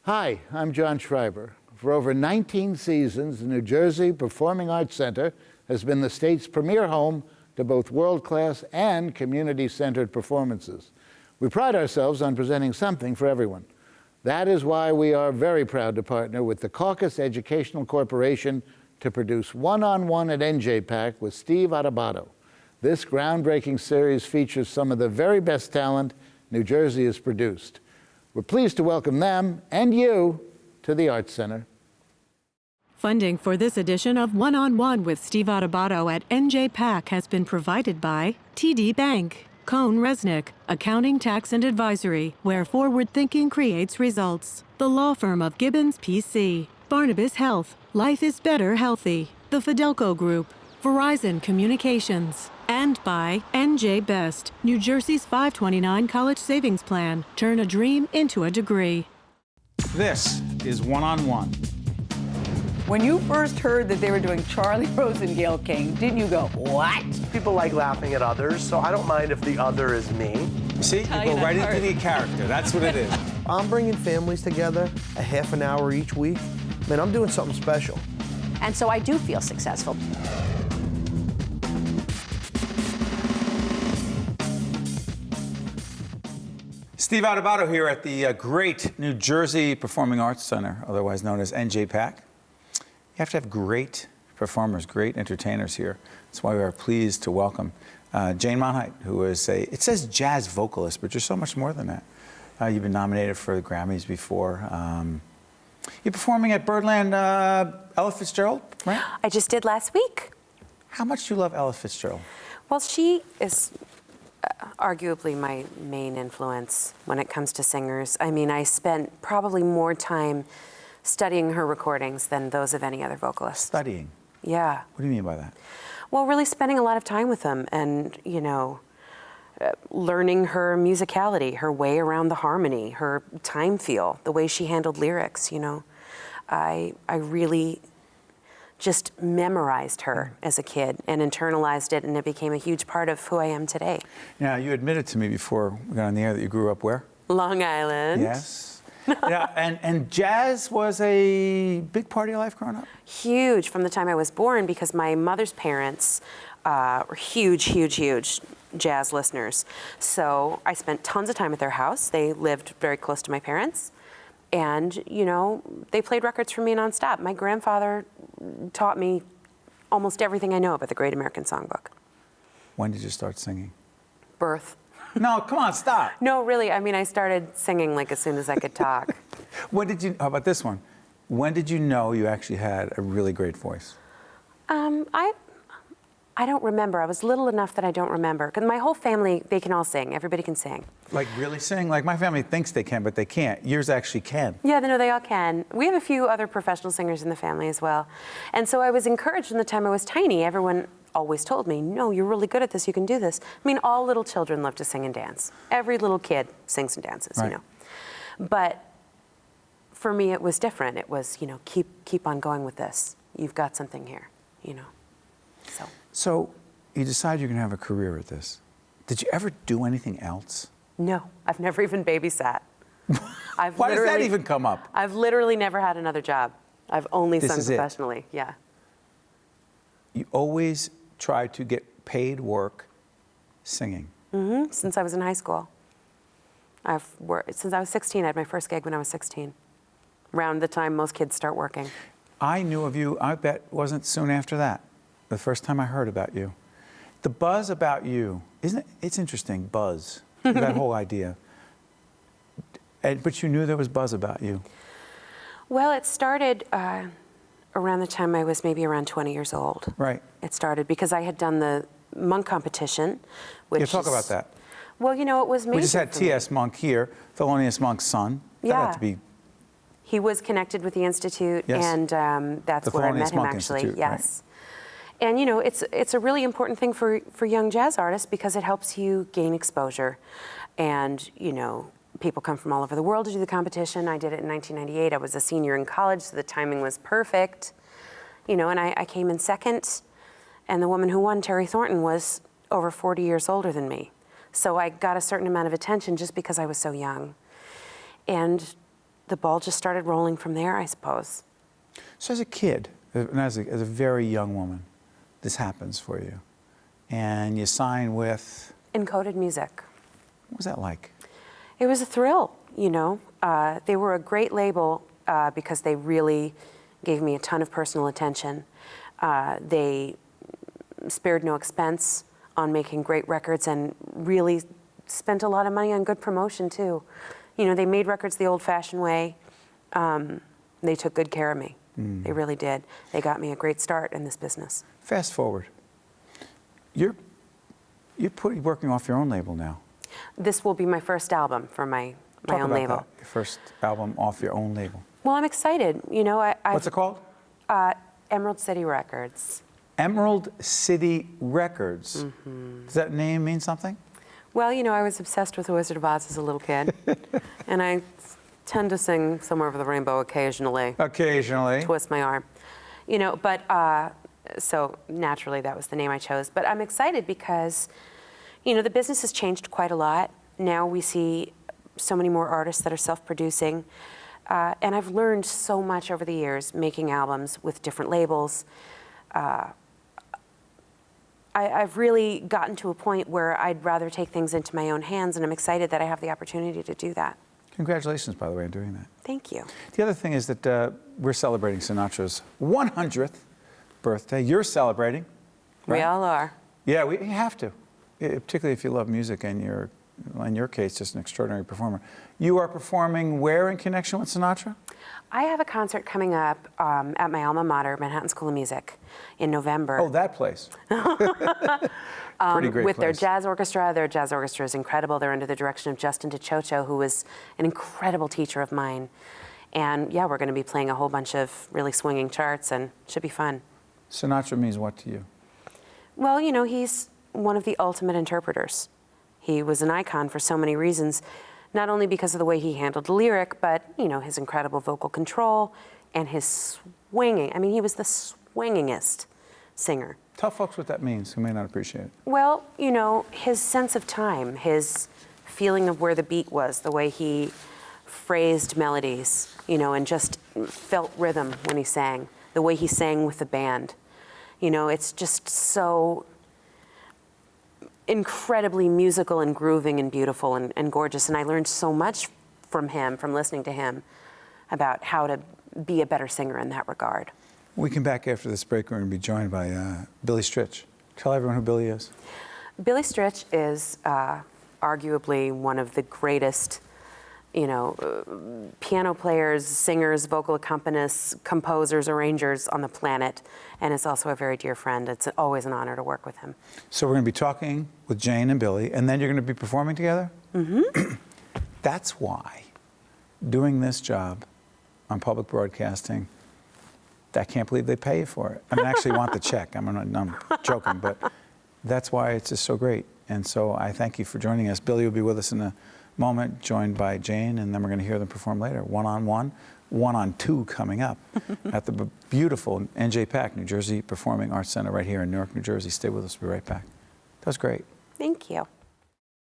Hi, I'm John Schreiber. For over 19 seasons, the New Jersey Performing Arts Center has been the state's premier home to both world-class and community-centered performances. We pride ourselves on presenting something for everyone. That is why we are very proud to partner with the CAUCUS Educational Corporation to produce One-on-One at NJPAC with Steve Adubato. This groundbreaking series features some of the very best talent New Jersey has produced. We're pleased to welcome them and you to the Arts Center. Funding for this edition of One-on-One with Steve Adubato at NJPAC has been provided by TD Bank, Cohn Resnick, Accounting, Tax, and Advisory, where forward thinking creates results. The law firm of Gibbons, PC, Barnabas Health, Life is Better Healthy, the Fidelco Group, Verizon Communications, and by NJ Best, New Jersey's 529 College Savings Plan. Turn a dream into a degree. This is One-on-One. When you first heard that they were doing Charlie Rose and Gayle King, didn't you go, what? People like laughing at others, so I don't mind if the other is me. See, you go right into the character. That's what it is. I'm bringing families together a half an hour each week. Man, I'm doing something special. And so I do feel successful. Steve Adubato here at the great New Jersey Performing Arts Center, otherwise known as NJPAC. You have to have great performers, great entertainers here. That's why we are pleased to welcome Jane Monheit, who is it says jazz vocalist, but you're so much more than that. You've been nominated for the Grammys before. You're performing at Birdland, Ella Fitzgerald, right? I just did last week. How much do you love Ella Fitzgerald? Well, she is arguably my main influence when it comes to singers. I mean, I spent probably more time studying her recordings than those of any other vocalist. Studying? Yeah. What do you mean by that? Well, really spending a lot of time with them and, you know, learning her musicality, her way around the harmony, her time feel, the way she handled lyrics, you know. I really just memorized her as a kid and internalized it, and it became a huge part of who I am today. Now, you admitted to me before we got on the air that you grew up where? Long Island. Yes. Yeah, and jazz was a big part of your life growing up? Huge from the time I was born, because my mother's parents were huge jazz listeners. So I spent tons of time at their house. They lived very close to my parents. And, you know, they played records for me nonstop. My grandfather taught me almost everything I know about the Great American Songbook. When did you start singing? Birth. No, come on, stop. No, really, I mean, I started singing like as soon as I could talk. When did you, how about this one? When did you know you actually had a really great voice? I don't remember. I was little enough that I don't remember. Because my whole family, they can all sing. Everybody can sing. Like really sing? Like my family thinks they can, but they can't. Yours actually can. Yeah, no, they all can. We have a few other professional singers in the family as well. And so I was encouraged from the time I was tiny. Everyone always told me, no, you're really good at this, you can do this. I mean, all little children love to sing and dance. Every little kid sings and dances, right. You know. But for me, it was different. It was, you know, keep on going with this. You've got something here, you know. So you decided you're going to have a career at this. Did you ever do anything else? No, I've never even babysat. Why does that even come up? I've literally never had another job. I've only sung professionally. Yeah. You always try to get paid work singing. Mm-hmm. Since I was in high school. I've worked since I was 16. I had my first gig when I was 16. Around the time most kids start working. I knew of you, I bet, wasn't soon after that. The first time I heard about you. The buzz about you, isn't it? It's interesting, buzz, that whole idea. But you knew there was buzz about you. Well, it started around the time I was maybe around 20 years old. Right. It started because I had done the Monk competition. Which talk about that. Well, you know, it was major. We just had T.S. Monk here, Thelonious Monk's son. Yeah. That had to be. He was connected with the Institute, yes. And that's where I met him, Monk actually. Institute, yes. Right. And, you know, it's a really important thing for young jazz artists because it helps you gain exposure. And, you know, people come from all over the world to do the competition. I did it in 1998. I was a senior in college, so the timing was perfect. You know, and I came in second. And the woman who won, Terry Thornton, was over 40 years older than me. So I got a certain amount of attention just because I was so young. And the ball just started rolling from there, I suppose. So as a kid, and as a very young woman, this happens for you. And you sign with? Encoded Music. What was that like? It was a thrill, you know. They were a great label because they really gave me a ton of personal attention. They spared no expense on making great records and really spent a lot of money on good promotion too. You know, they made records the old-fashioned way. They took good care of me. They really did. They got me a great start in this business. Fast forward. You're working off your own label now. This will be my first album for my own label. That, your first album off your own label. Well, I'm excited. You know, What's it called? Emerald City Records. Emerald City Records. Does that name mean something? Well, you know, I was obsessed with The Wizard of Oz as a little kid. And I tend to sing Somewhere Over the Rainbow occasionally. Occasionally. Twist my arm. You know, but so naturally that was the name I chose. But I'm excited because, you know, the business has changed quite a lot. Now we see so many more artists that are self-producing. And I've learned so much over the years making albums with different labels. I've really gotten to a point where I'd rather take things into my own hands, and I'm excited that I have the opportunity to do that. Congratulations, by the way, on doing that. Thank you. The other thing is that we're celebrating Sinatra's 100th birthday. You're celebrating. Right? We all are. Yeah, we have to, particularly if you love music and you're, in your case, just an extraordinary performer. You are performing where in connection with Sinatra? I have a concert coming up at my alma mater, Manhattan School of Music, in November. Oh, that place. Pretty great with place. their jazz orchestra. Their jazz orchestra is incredible. They're under the direction of Justin DeChocho, who was an incredible teacher of mine. And yeah, we're going to be playing a whole bunch of really swinging charts, and it should be fun. Sinatra means what to you? Well, you know, he's one of the ultimate interpreters. He was an icon for so many reasons, not only because of the way he handled the lyric, but, you know, his incredible vocal control and his swinging. I mean, he was the swingingest singer. Tell folks what that means who may not appreciate it. Well, you know, his sense of time, his feeling of where the beat was, the way he phrased melodies, you know, and just felt rhythm when he sang, the way he sang with the band. You know, it's just so incredibly musical and grooving and beautiful and gorgeous. And I learned so much from him, from listening to him, about how to be a better singer in that regard. When we come back after this break, we're going to be joined by Billy Stritch. Tell everyone who Billy is. Billy Stritch is arguably one of the greatest, you know, piano players, singers, vocal accompanists, composers, arrangers on the planet, and is also a very dear friend. It's always an honor to work with him. So we're going to be talking with Jane and Billy, and then you're going to be performing together? Mm-hmm. That's why doing this job on public broadcasting, I can't believe they pay you for it. I mean, I actually want the check. I'm joking, but that's why it's just so great. And so I thank you for joining us. Billy will be with us in a moment, joined by Jane, and then we're going to hear them perform later. One-on-one, one-on-two coming up at the beautiful NJPAC, New Jersey Performing Arts Center right here in Newark, New Jersey. Stay with us. We'll be right back. That was great. Thank you.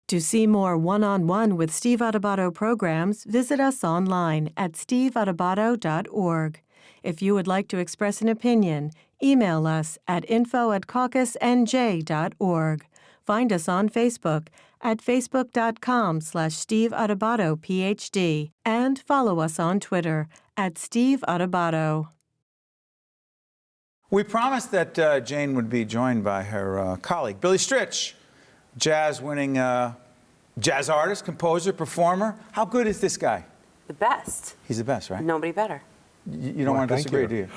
To see more one-on-one with Steve Adubato programs, visit us online at steveadubato.org. If you would like to express an opinion, email us at info@caucusnj.org. Find us on Facebook at facebook.com/Steve Adubato PhD and follow us on Twitter at Steve Adubato. We promised that Jane would be joined by her colleague, Billy Stritch, jazz-winning jazz artist, composer, performer. How good is this guy? The best. He's the best, right? Nobody better. You don't want to disagree, do you?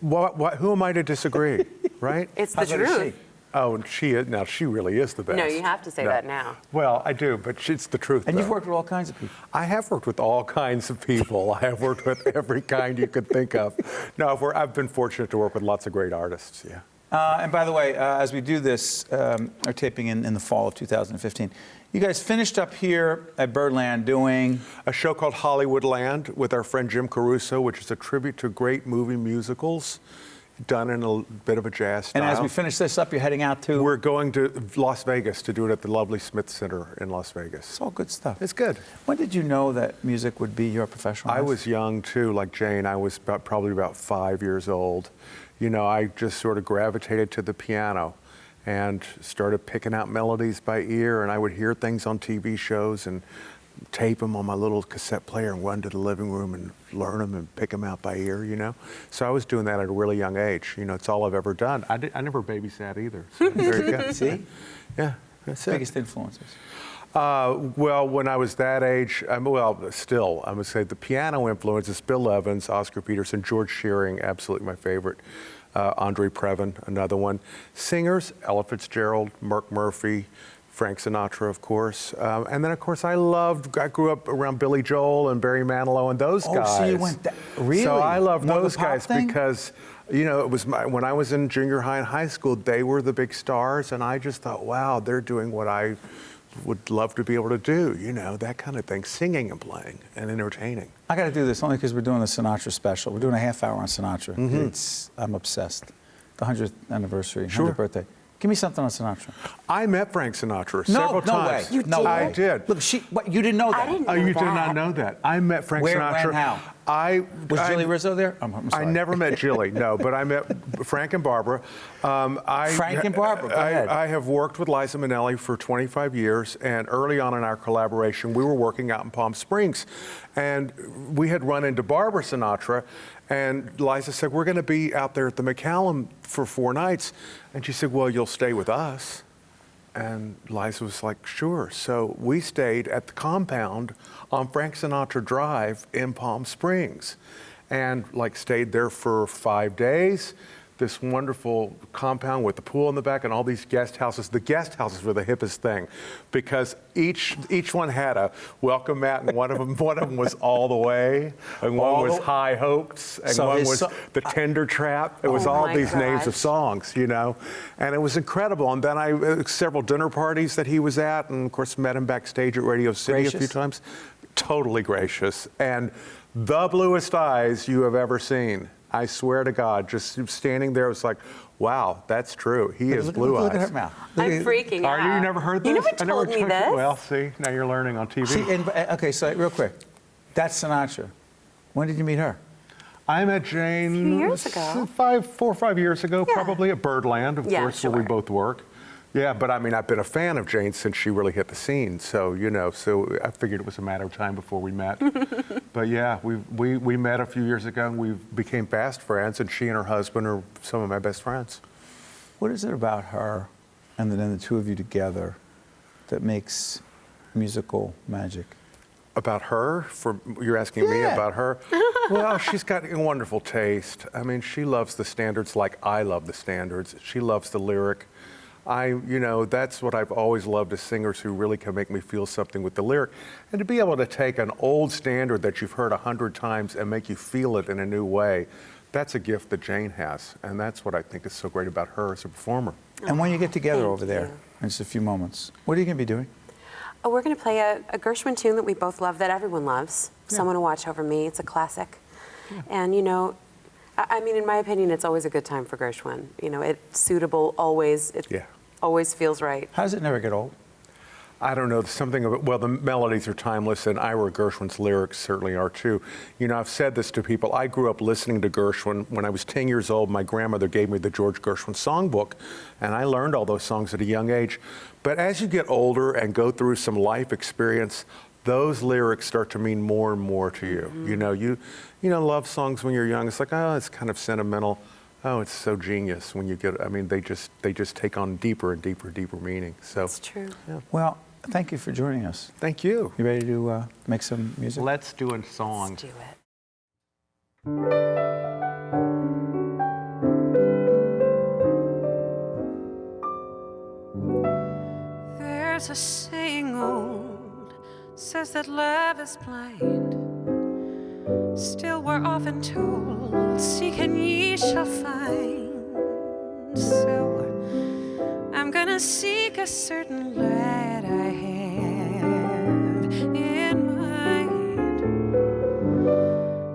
Who am I to disagree, right? It's the How's that a truth. she? Oh, she really is the best. No, you have to say that now. Well, I do, but it's the truth. And though. you've worked with all kinds of people. I have worked with all kinds of people. I have worked with every kind you could think of. No, I've been fortunate to work with lots of great artists, yeah. And by the way, as we do this, our taping in the fall of 2015, you guys finished up here at Birdland doing A show called Hollywoodland with our friend Jim Caruso, which is a tribute to great movie musicals. done in a bit of a jazz style. And as we finish this up, you're heading out to? We're going to Las Vegas to do it at the lovely Smith Center in Las Vegas. It's all good stuff. It's good. When did you know that music would be your professional life? I was young too, like Jane. I was probably about 5 years old. You know, I just sort of gravitated to the piano and started picking out melodies by ear, and I would hear things on TV shows and tape them on my little cassette player and run to the living room and learn them and pick them out by ear, you know. So I was doing that at a really young age. You know, it's all I've ever done. I never babysat either. So very good. See? Yeah, that's it. Biggest influences? Well, when I was that age, still, I would say the piano influences, Bill Evans, Oscar Peterson, George Shearing, absolutely my favorite. Andre Previn, another one. Singers, Ella Fitzgerald, Mark Murphy, Frank Sinatra, of course. And then, of course, I grew up around Billy Joel and Barry Manilow and those guys. Oh, so you went really? So I love More those the pop guys thing? because, you know, it was when I was in junior high and high school, they were the big stars, and I just thought, wow, they're doing what I would love to be able to do, you know, that kind of thing, singing and playing and entertaining. I got to do this only because we're doing the Sinatra special. We're doing a half hour on Sinatra. I'm obsessed. The 100th anniversary, 100th birthday. Give me something on Sinatra. I met Frank Sinatra several times. No way. You did? I did. Look, what, you didn't know that? I didn't know Oh, you that. did not know that. I met Frank Where, Sinatra. when, how? Was Jilly Rizzo there? I'm sorry. I never met Jilly, no, but I met Frank and Barbara. Frank and Barbara, go ahead. I have worked with Liza Minnelli for 25 years, and early on in our collaboration, we were working out in Palm Springs, and we had run into Barbara Sinatra, and Liza said, we're going to be out there at the McCallum for 4 nights, and she said, well, you'll stay with us. And Liza was like, sure. So we stayed at the compound on Frank Sinatra Drive in Palm Springs and stayed there for 5 days. This wonderful compound with the pool in the back and all these guest houses. The guest houses were the hippest thing because each one had a welcome mat, and one of them was All the Way, and one was High Hopes, and one was The Tender Trap. It was all these names of songs, you know, and it was incredible. And then I several dinner parties that he was at, and of course met him backstage at Radio City a few times. Totally gracious, and the bluest eyes you have ever seen. I swear to God, just standing there, it was like, wow, that's true. He has blue eyes. Look at her mouth. I'm freaking out. Are you never heard this? You never told me this. Well, see, now you're learning on TV. See, okay, so real quick. That's Sinatra. When did you meet her? I met Jane A few years ago. 4 or 5 years ago, probably at Birdland, of course, where we both work. Yeah, but I mean, I've been a fan of Jane since she really hit the scene. So, you know, so I figured it was a matter of time before we met. But yeah, we met a few years ago and we became fast friends, and she and her husband are some of my best friends. What is it about her and then the two of you together that makes musical magic? About her? You're asking me about her? Well, she's got a wonderful taste. I mean, she loves the standards like I love the standards. She loves the lyric. You know, that's what I've always loved, is singers who really can make me feel something with the lyric. And to be able to take an old standard that you've heard 100 times and make you feel it in a new way, that's a gift that Jane has. And that's what I think is so great about her as a performer. And when you get together over there, you. in just a few moments, what are you going to be doing? Oh, we're going to play a Gershwin tune that we both love, that everyone loves. Someone to Watch Over Me. It's a classic. And, you know, I mean, in my opinion, it's always a good time for Gershwin. You know, it's suitable always. It always feels right. How does it never get old? I don't know, something of it. Well, the melodies are timeless, and Ira Gershwin's lyrics certainly are too. You know, I've said this to people. I grew up listening to Gershwin. When I was 10 years old, my grandmother gave me the George Gershwin songbook, and I learned all those songs at a young age. But as you get older and go through some life experience, those lyrics start to mean more and more to you. You know, you love songs when you're young. It's like, oh, it's kind of sentimental. Oh, it's so genius when you get. I mean, they just take on deeper and deeper meaning. So That's true. Yeah. Well, thank you for joining us. Thank you. You ready to make some music? Let's do a song. Let's do it. There's a saying old, says that love is blind. Still we're often told, seek and ye shall find. So I'm gonna seek a certain lad I have in mind.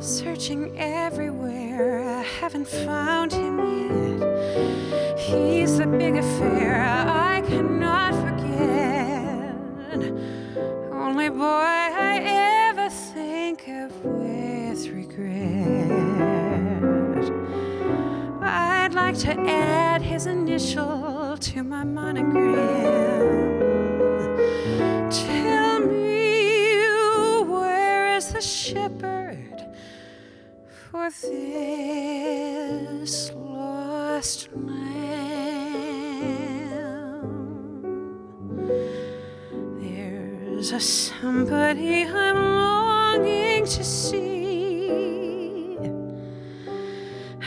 Searching everywhere, I haven't found him yet. He's the big affair I cannot forget. Only boy I ever think of with regret. I'd like to add his initial to my monogram. Tell me, where is the shepherd for this lost lamb? There's a somebody I'm longing to see.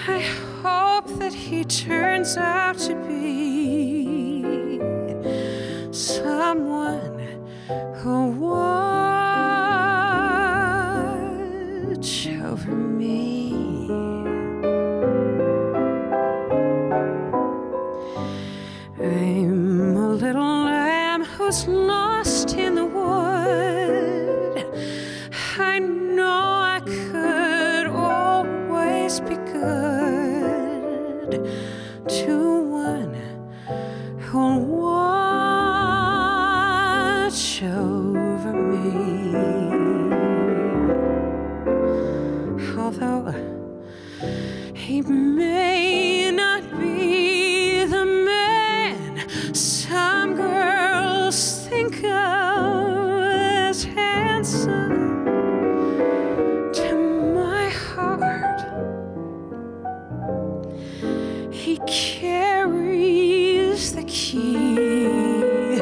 I hope that he turns out to be someone who'll watch over me. I'm a little lamb who's lost in the wood. I know I could always be good to one who'll watch over me. Although he may not be the man some girls think of as handsome, to my heart he carries the key,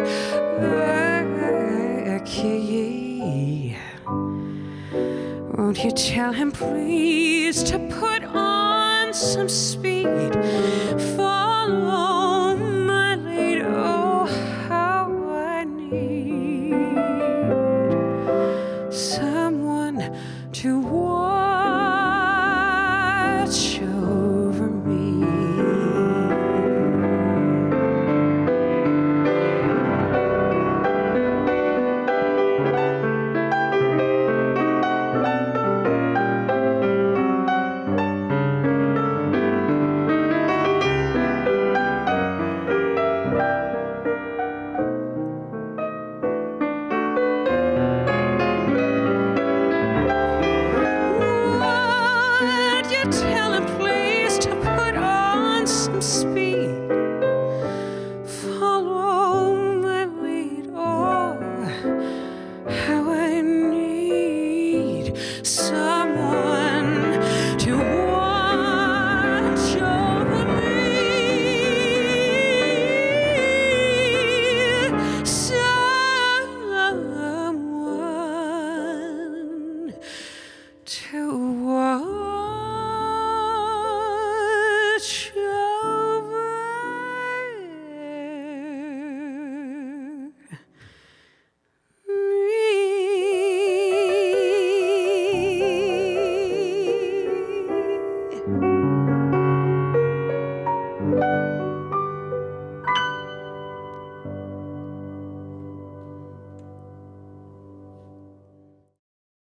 the key. Won't you tell him please to put on some speed? Follow my lead, oh how I need someone to watch over me. Would you tell him please to put on some speed? Follow my lead, oh how I need someone to watch over me. Someone to watch over me.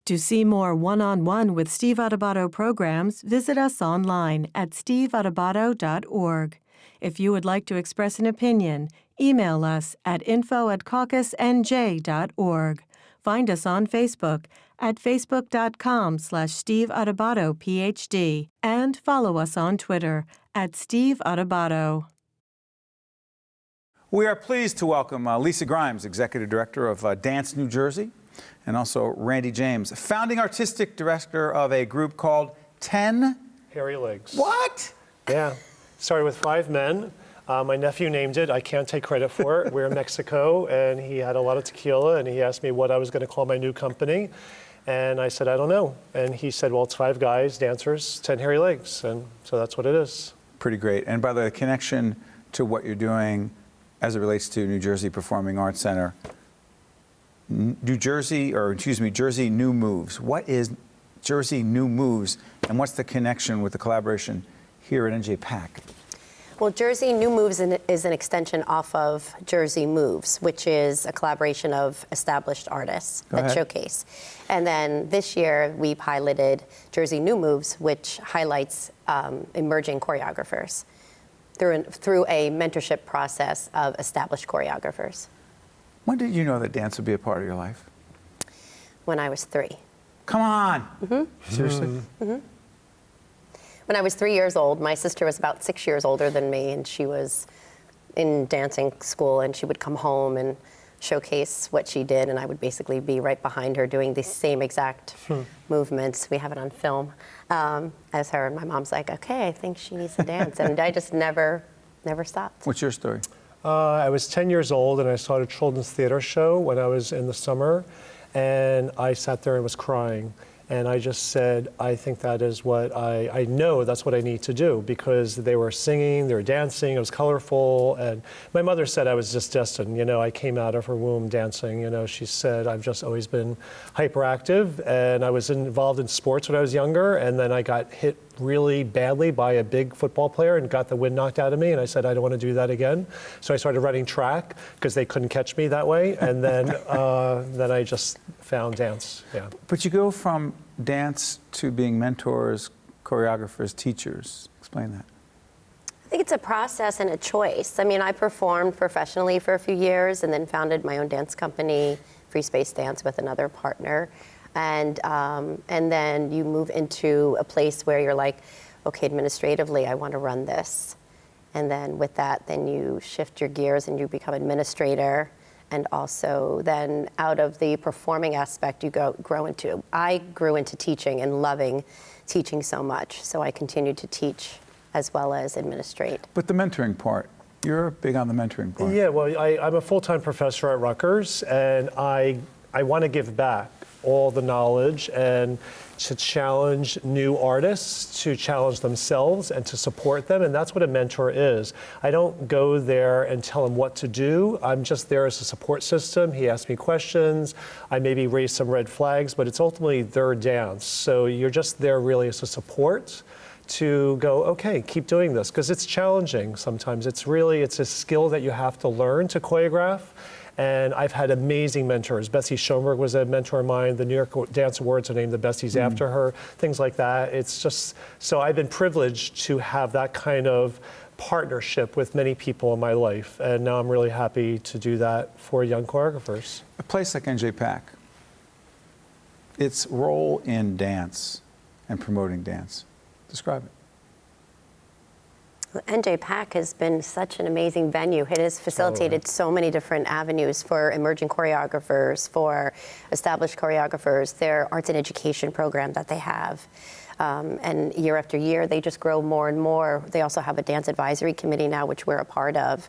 To see more one-on-one with Steve Adubato programs, visit us online at steveadubato.org. If you would like to express an opinion, email us at info@caucusnj.org. Find us on Facebook at facebook.com/Steve Adubato PhD and follow us on Twitter at Steve Adubato. We are pleased to welcome Lisa Grimes, Executive Director of Dance New Jersey, and also Randy James, founding artistic director of a group called 10 Hairy Legs. What? Yeah. Started with 5 men. My nephew named it. I can't take credit for it. We're in Mexico, and he had a lot of tequila, and he asked me what I was going to call my new company. And I said, I don't know. And he said, well, it's 5 guys, dancers, 10 hairy legs. And so that's what it is. Pretty great. And by the way, the connection to what you're doing as it relates to New Jersey Performing Arts Center, Jersey New Moves. What is Jersey New Moves, and what's the connection with the collaboration here at NJ PAC? Well, Jersey New Moves is an extension off of Jersey Moves, which is a collaboration of established artists that showcase. And then this year we piloted Jersey New Moves, which highlights emerging choreographers through a mentorship process of established choreographers. When did you know that dance would be a part of your life? When I was 3. Come on. Seriously? When I was 3 years old, my sister was about 6 years older than me, and she was in dancing school, and she would come home and showcase what she did, and I would basically be right behind her doing the same exact movements. We have it on film as her, and my mom's like, okay, I think she needs to dance, and I just never stopped. What's your story? I was 10 years old, and I saw a children's theater show when I was in the summer, and I sat there and was crying. And I just said, I think that is what I know that's what I need to do, because they were singing, they were dancing, it was colorful. And my mother said I was just destined. You know, I came out of her womb dancing. You know, she said I've just always been hyperactive, and I was involved in sports when I was younger, and then I got hit really badly by a big football player and got the wind knocked out of me, and I said I don't want to do that again. So I started running track because they couldn't catch me that way, and then I just found dance. Yeah. But you go from dance to being mentors, choreographers, teachers. Explain that. I think it's a process and a choice. I mean, I performed professionally for a few years and then founded my own dance company, Free Space Dance, with another partner. And then you move into a place where you're like, okay, administratively, I want to run this. And then with that, then you shift your gears and you become administrator. And also then out of the performing aspect, you grow into, I grew into teaching and loving teaching so much. So I continued to teach as well as administrate. But the mentoring part, you're big on the mentoring part. Yeah, well, I'm a full-time professor at Rutgers, and I want to give back all the knowledge and to challenge new artists, to challenge themselves and to support them, and that's what a mentor is. I don't go there and tell them what to do. I'm just there as a support system. He asks me questions. I maybe raise some red flags, but it's ultimately their dance. So you're just there really as a support to go, okay, keep doing this, because it's challenging sometimes. It's a skill that you have to learn to choreograph. And I've had amazing mentors. Bessie Schoenberg was a mentor of mine. The New York Dance Awards are named the Besties after her, things like that. It's just, so I've been privileged to have that kind of partnership with many people in my life. And now I'm really happy to do that for young choreographers. A place like NJPAC, its role in dance and promoting dance, describe it. NJPAC has been such an amazing venue. It has facilitated so many different avenues for emerging choreographers, for established choreographers, their arts and education program that they have. And year after year, they just grow more and more. They also have a dance advisory committee now, which we're a part of.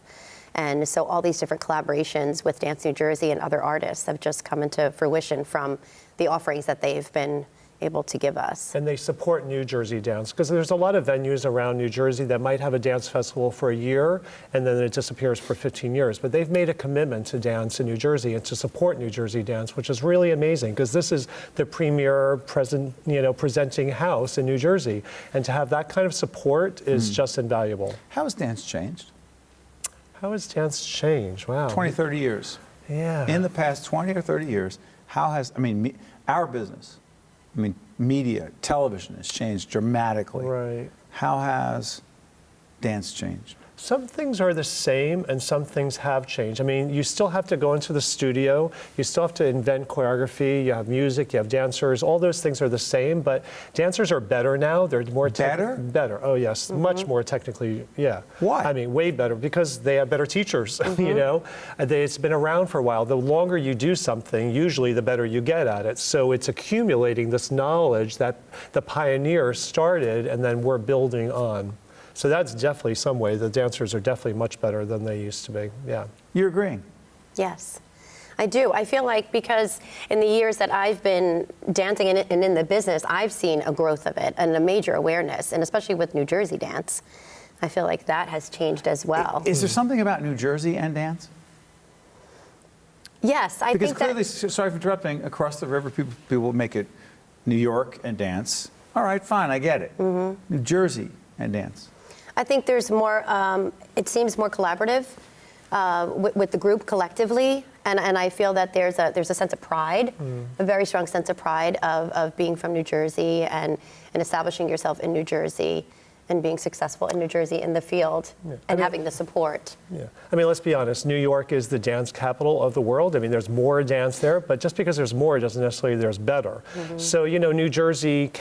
And so all these different collaborations with Dance New Jersey and other artists have just come into fruition from the offerings that they've been able to give us. And they support New Jersey dance, because there's a lot of venues around New Jersey that might have a dance festival for a year and then it disappears for 15 years. But they've made a commitment to dance in New Jersey and to support New Jersey dance, which is really amazing, because this is the premier presenting house in New Jersey. And to have that kind of support is just invaluable. How has dance changed? How has dance changed? Wow. 20, 30 years. Yeah. In the past 20 or 30 years, how has, our business, media, television has changed dramatically. Right. How has dance changed? Some things are the same and some things have changed. You still have to go into the studio, you still have to invent choreography, you have music, you have dancers, all those things are the same, but dancers are better now. They're more better, oh yes, much more technically, yeah. Why? Way better, because they have better teachers, It's been around for a while. The longer you do something, usually the better you get at it. So it's accumulating this knowledge that the pioneers started and then we're building on. So that's definitely some way. The dancers are definitely much better than they used to be, yeah. You're agreeing? Yes, I do. I feel like because in the years that I've been dancing and in the business, I've seen a growth of it and a major awareness, and especially with New Jersey dance, I feel like that has changed as well. Is there something about New Jersey and dance? Yes, I think that... Because clearly, sorry for interrupting, across the river, people make it New York and dance. All right, fine, I get it. New Jersey and dance. I think there's more, it seems more collaborative with the group collectively. And I feel that there's a sense of pride, a very strong sense of pride of being from New Jersey and establishing yourself in New Jersey and being successful in New Jersey in the field and having the support. Yeah. I mean, let's be honest, New York is the dance capital of the world. I mean, there's more dance there, but just because there's more doesn't necessarily there's better. So, you know, New Jersey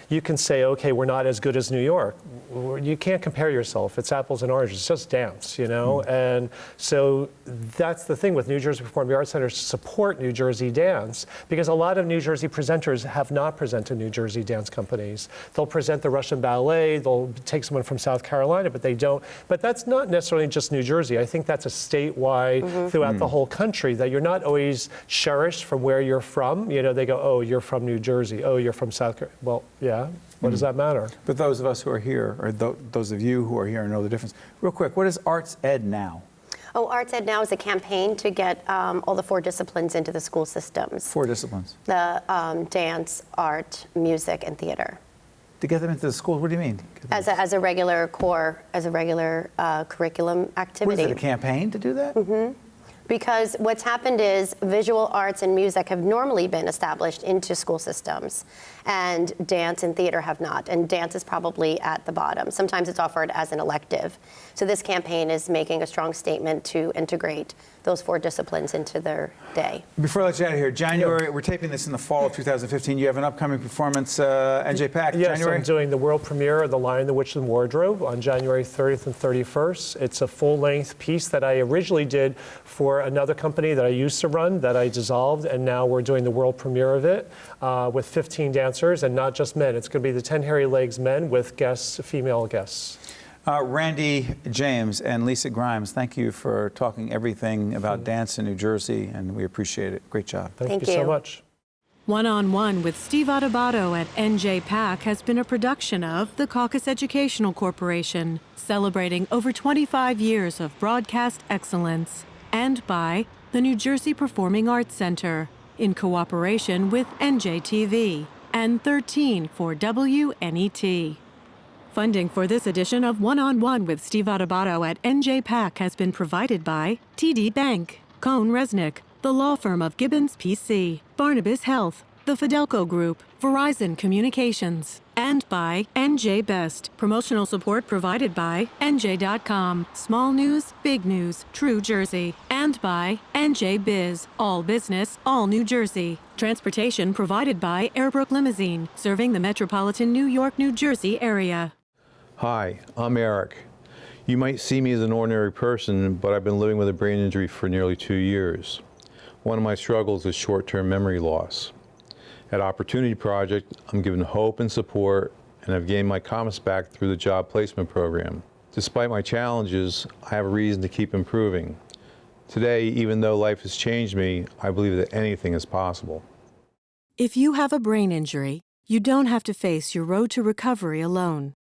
you can say, okay, we're not as good as New York. You can't compare yourself. It's apples and oranges. It's just dance, you know? And so that's the thing with New Jersey Performing Arts Center, to support New Jersey dance, because a lot of New Jersey presenters have not presented New Jersey dance companies. They'll present the Russian ballet, they'll take someone from South Carolina, but they don't. But that's not necessarily just New Jersey. I think that's a statewide throughout the whole country, that you're not always cherished from where you're from. You know, they go, oh, you're from New Jersey. Oh, you're from South Carolina. Well, yeah. What does that matter? But those of us who are here, or those of you who are here, know the difference. Real quick, what is Arts Ed Now? Oh, Arts Ed Now is a campaign to get all the 4 disciplines into the school systems. 4 disciplines? The dance, art, music, and theater. To get them into the schools, what do you mean? As a regular core, as a regular curriculum activity. What is it, a campaign to do that? Because what's happened is visual arts and music have normally been established into school systems, and dance and theater have not. And dance is probably at the bottom. Sometimes it's offered as an elective. So this campaign is making a strong statement to integrate those 4 disciplines into their day. Before I let you out of here, January, we're taping this in the fall of 2015. You have an upcoming performance, NJPAC, yes, January? I'm doing the world premiere of The Lion, the Witch, and the Wardrobe on January 30th and 31st. It's a full-length piece that I originally did for another company that I used to run that I dissolved, and now we're doing the world premiere of it with 15 dancers, and not just men. It's going to be the 10 Hairy Legs men with guests, female guests. Randy James and Lisa Grimes, thank you for talking everything about dance in New Jersey, and we appreciate it. Great job. Thank you so much. One-on-One with Steve Adubato at NJPAC has been a production of the CAUCUS Educational Corporation, celebrating over 25 years of broadcast excellence, and by the New Jersey Performing Arts Center, in cooperation with NJTV and 13 for WNET. Funding for this edition of One-on-One with Steve Adubato at NJPAC has been provided by TD Bank, Cohn Resnick, the law firm of Gibbons PC, Barnabas Health, the Fidelco Group, Verizon Communications, and by NJ Best. Promotional support provided by NJ.com, Small News, Big News, True Jersey, and by NJ Biz, All Business, All New Jersey. Transportation provided by Airbrook Limousine, serving the metropolitan New York, New Jersey area. Hi, I'm Eric. You might see me as an ordinary person, but I've been living with a brain injury for nearly 2 years. One of my struggles is short-term memory loss. At Opportunity Project, I'm given hope and support, and I've gained my confidence back through the job placement program. Despite my challenges, I have a reason to keep improving. Today, even though life has changed me, I believe that anything is possible. If you have a brain injury, you don't have to face your road to recovery alone.